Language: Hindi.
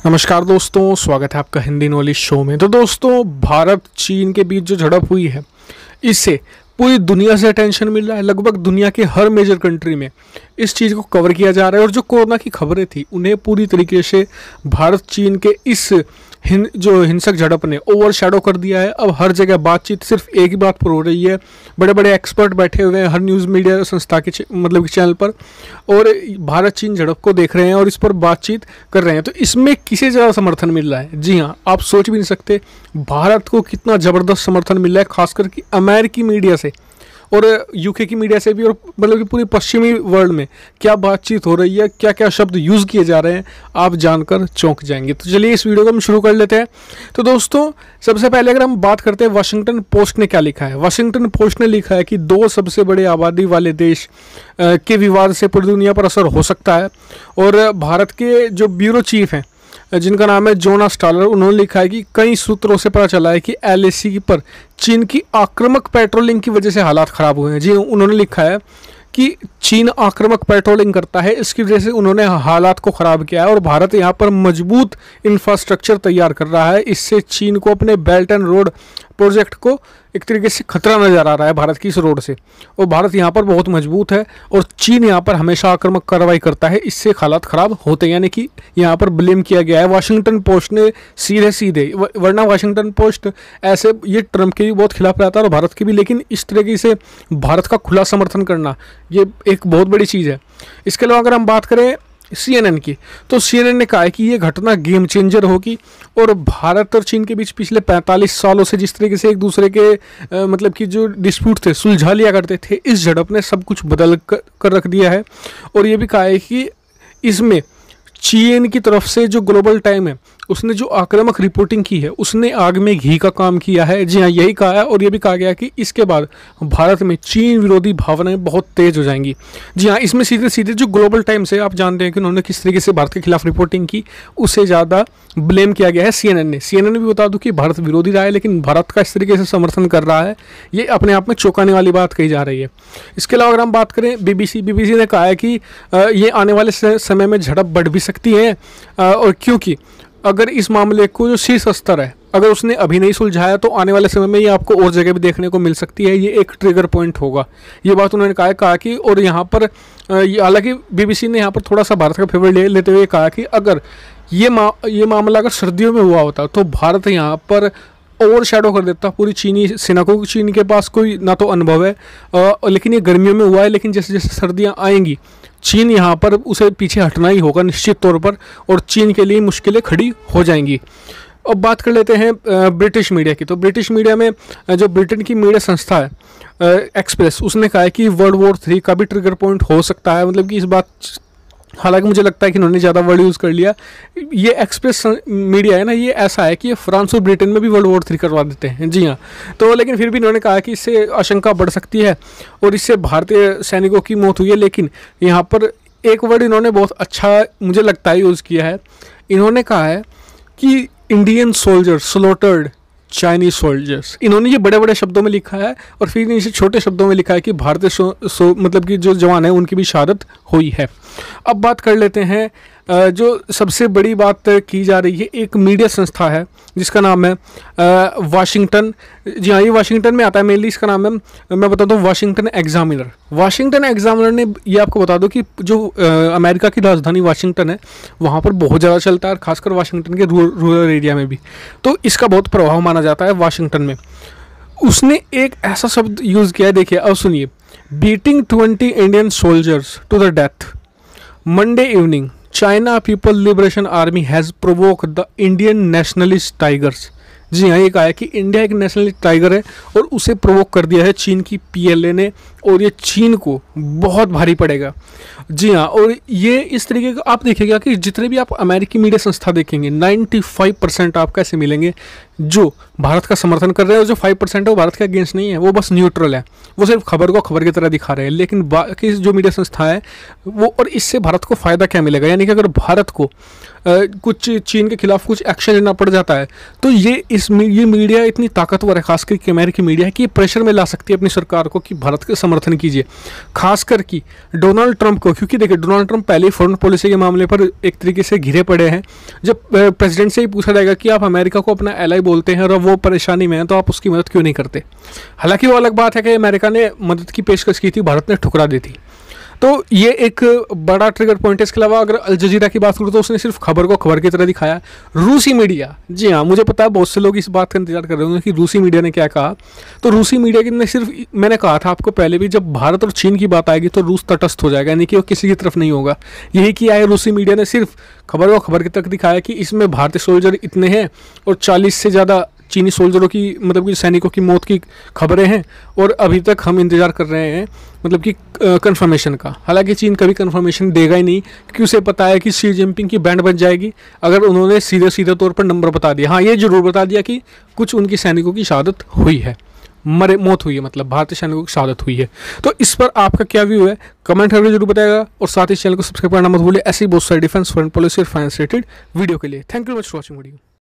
नमस्कार दोस्तों, स्वागत है आपका हिंदी नॉलेज शो में। तो दोस्तों, भारत चीन के बीच जो झड़प हुई है, इससे पूरी दुनिया से अटेंशन मिल रहा है। लगभग दुनिया के हर मेजर कंट्री में इस चीज़ को कवर किया जा रहा है और जो कोरोना की खबरें थी उन्हें पूरी तरीके से भारत चीन के इस जो हिंसक झड़प ने ओवर शैडो कर दिया है। अब हर जगह बातचीत सिर्फ एक ही बात पर हो रही है। बड़े बड़े एक्सपर्ट बैठे हुए हैं हर न्यूज़ मीडिया संस्था के मतलब चैनल पर, और भारत चीन झड़प को देख रहे हैं और इस पर बातचीत कर रहे हैं। तो इसमें किसे ज़्यादा समर्थन मिल रहा है? जी हाँ, आप सोच भी नहीं सकते भारत को कितना ज़बरदस्त समर्थन मिल रहा है, खासकर कि अमेरिकी मीडिया से और यूके की मीडिया से भी, और मतलब कि पूरी पश्चिमी वर्ल्ड में क्या बातचीत हो रही है, क्या क्या शब्द यूज़ किए जा रहे हैं, आप जानकर चौंक जाएंगे। तो चलिए इस वीडियो को हम शुरू कर लेते हैं। तो दोस्तों, सबसे पहले अगर हम बात करते हैं वाशिंगटन पोस्ट ने क्या लिखा है। वाशिंगटन पोस्ट ने लिखा है कि दो सबसे बड़े आबादी वाले देश के विवाद से पूरी दुनिया पर असर हो सकता है। और भारत के जो ब्यूरो चीफ हैं जिनका नाम है जोनास टालर, उन्होंने लिखा है कि कई सूत्रों से पता चला है कि एलएसी पर चीन की आक्रामक पेट्रोलिंग की वजह से हालात ख़राब हुए हैं। जी, उन्होंने लिखा है कि चीन आक्रामक पेट्रोलिंग करता है, इसकी वजह से उन्होंने हालात को ख़राब किया है और भारत यहाँ पर मजबूत इंफ्रास्ट्रक्चर तैयार कर रहा है। इससे चीन को अपने बेल्ट एंड रोड प्रोजेक्ट को एक तरीके से खतरा नज़र आ रहा है भारत की इस रोड से, और भारत यहाँ पर बहुत मजबूत है और चीन यहाँ पर हमेशा आक्रामक कार्रवाई करता है, इससे हालात ख़राब होते हैं। यानी कि यहाँ पर ब्लेम किया गया है वाशिंगटन पोस्ट ने सीधे वरना वाशिंगटन पोस्ट ऐसे ये ट्रंप के भी बहुत खिलाफ रहता है और भारत के भी, लेकिन इस तरीके से भारत का खुला समर्थन करना ये एक बहुत बड़ी चीज़ है। इसके अलावा अगर हम बात करें CNN की, तो CNN ने कहा है कि ये घटना गेम चेंजर होगी और भारत और चीन के बीच पिछले 45 सालों से जिस तरीके से एक दूसरे के मतलब कि जो डिस्प्यूट थे सुलझा लिया करते थे, इस झड़प ने सब कुछ बदल कर रख दिया है। और ये भी कहा है कि इसमें चीन की तरफ से जो ग्लोबल टाइम है उसने जो आक्रामक रिपोर्टिंग की है उसने आग में घी का काम किया है। जी हाँ, यही कहा है। और ये भी कहा गया कि इसके बाद भारत में चीन विरोधी भावनाएं बहुत तेज हो जाएंगी। जी हाँ, इसमें सीधे सीधे जो ग्लोबल टाइम से आप जानते हैं कि उन्होंने किस तरीके से भारत के खिलाफ रिपोर्टिंग की, उससे ज़्यादा ब्लेम किया गया है CNN ने। CNN भी बता दूं कि भारत विरोधी रहा है, लेकिन भारत का इस तरीके से समर्थन कर रहा है, ये अपने आप में चौंकाने वाली बात कही जा रही है। इसके अलावा अगर हम बात करें BBC ने कहा है कि ये आने वाले समय में झड़प बढ़ भी सकती है, और क्योंकि अगर इस मामले को जो शीर्ष स्तर है अगर उसने अभी नहीं सुलझाया तो आने वाले समय में ये आपको और जगह भी देखने को मिल सकती है, ये एक ट्रिगर पॉइंट होगा। ये बात उन्होंने कहा कि और यहाँ पर हालांकि BBC ने यहाँ पर थोड़ा सा भारत का फेवर लेते हुए कहा कि अगर ये मामला अगर सर्दियों में हुआ होता तो भारत यहाँ पर ओवर शैडो कर देता पूरी चीनी सेना को। चीन के पास कोई ना तो अनुभव है, लेकिन ये गर्मियों में हुआ है, लेकिन जैसे जैसे सर्दियाँ आएंगी चीन यहाँ पर उसे पीछे हटना ही होगा निश्चित तौर पर, और चीन के लिए मुश्किलें खड़ी हो जाएंगी। अब बात कर लेते हैं ब्रिटिश मीडिया की। तो ब्रिटिश मीडिया में जो ब्रिटेन की मीडिया संस्था है एक्सप्रेस, उसने कहा है कि वर्ल्ड वॉर 3 का भी ट्रिगर पॉइंट हो सकता है। मतलब कि इस बात, हालांकि मुझे लगता है कि इन्होंने ज़्यादा वर्ड यूज़ कर लिया। ये एक्सप्रेस मीडिया है ना, ये ऐसा है कि ये फ्रांस और ब्रिटेन में भी वर्ल्ड वॉर 3 करवा देते हैं। जी हाँ, तो लेकिन फिर भी इन्होंने कहा कि इससे आशंका बढ़ सकती है और इससे भारतीय सैनिकों की मौत हुई है। लेकिन यहाँ पर एक वर्ड इन्होंने बहुत अच्छा मुझे लगता है यूज़ किया है। इन्होंने कहा है कि Indian soldiers slaughtered Chinese soldiers. इन्होंने ये बड़े बड़े शब्दों में लिखा है और फिर इसे छोटे शब्दों में लिखा है कि भारतीय मतलब कि जो जवान है उनकी भी शहादत हुई है। अब बात कर लेते हैं जो सबसे बड़ी बात की जा रही है, एक मीडिया संस्था है जिसका नाम है वाशिंगटन। जी हाँ, ये वाशिंगटन में आता है मेनली। इसका नाम है, मैं बता दूँ, वाशिंगटन एग्जामिनर। वाशिंगटन एग्जामिनर ने, ये आपको बता दो कि जो अमेरिका की राजधानी वाशिंगटन है वहाँ पर बहुत ज़्यादा चलता है, खासकर वाशिंगटन के रूरल एरिया में भी, तो इसका बहुत प्रभाव माना जाता है वाशिंगटन में। उसने एक ऐसा शब्द यूज़ किया है, देखिए अब सुनिए, beating 20 Indian soldiers to the death Monday evening, China People Liberation Army has provoked the Indian nationalist tigers। जी हाँ, ये कहा है कि इंडिया एक नेशनलिस्ट टाइगर है और उसे प्रोवोक कर दिया है चीन की PLA ने, और ये चीन को बहुत भारी पड़ेगा। जी हाँ, और ये इस तरीके का आप देखिएगा कि जितने भी आप अमेरिकी मीडिया संस्था देखेंगे 95% आपको ऐसे मिलेंगे जो भारत का समर्थन कर रहे हैं, और जो 5% है वो भारत के अगेंस्ट नहीं है, वो बस न्यूट्रल है, वो सिर्फ खबर को खबर की तरह दिखा रहे हैं। लेकिन बाकी जो मीडिया संस्था है वो, और इससे भारत को फ़ायदा क्या मिलेगा, यानी कि अगर भारत को कुछ चीन के खिलाफ कुछ एक्शन लेना पड़ जाता है तो ये मीडिया इतनी ताकतवर है, खासकर कि अमेरिकी मीडिया है, कि प्रेशर में ला सकती है अपनी सरकार को कि भारत के समर्थन कीजिए, खासकर कि डोनाल्ड ट्रंप को, क्योंकि देखिए डोनाल्ड ट्रंप पहले ही फॉरेन पॉलिसी के मामले पर एक तरीके से घिरे पड़े हैं। जब प्रेसिडेंट से ही पूछा जाएगा कि आप अमेरिका को अपना एलाई बोलते हैं और वो परेशानी में है तो आप उसकी मदद क्यों नहीं करते। हालांकि वो अलग बात है कि अमेरिका ने मदद की पेशकश की थी, भारत ने ठुकरा दी थी। तो ये एक बड़ा ट्रिगर पॉइंट है। इसके अलावा अगर अल जजीरा की बात करूँ तो उसने सिर्फ खबर को खबर की तरह दिखाया। रूसी मीडिया, जी हाँ, मुझे पता है बहुत से लोग इस बात का इंतजार कर रहे होंगे कि रूसी मीडिया ने क्या कहा। तो रूसी मीडिया ने सिर्फ, मैंने कहा था आपको पहले भी, जब भारत और चीन की बात आएगी तो रूस तटस्थ हो जाएगा, यानी कि वो किसी की तरफ नहीं होगा। यही किया है रूसी मीडिया ने, सिर्फ खबर को खबर की तक दिखाया कि इसमें भारतीय सोल्जर इतने हैं और 40 से ज़्यादा चीनी सोल्जरों की, मतलब कि सैनिकों की मौत की खबरें हैं, और अभी तक हम इंतज़ार कर रहे हैं मतलब कि कंफर्मेशन का। हालांकि चीन कभी कंफर्मेशन देगा ही नहीं, क्योंकि उसे पता है कि शी जिनपिंग की बैंड बच जाएगी अगर उन्होंने सीधे सीधे तौर पर नंबर बता दिया। हाँ, ये जरूर बता दिया कि कुछ उनकी सैनिकों की शहादत हुई है, मौत हुई है, मतलब भारतीय सैनिकों की शहादत हुई है। तो इस पर आपका क्या व्यू है, कमेंट करके जरूर बताएगा, और साथ ही चैनल को सब्सक्राइब करना मत भूलिए ऐसी बहुत सारी डिफेंस, फॉरेन पॉलिसी और फाइनेंस रिलेटेड वीडियो के लिए। Thank you much for watching video.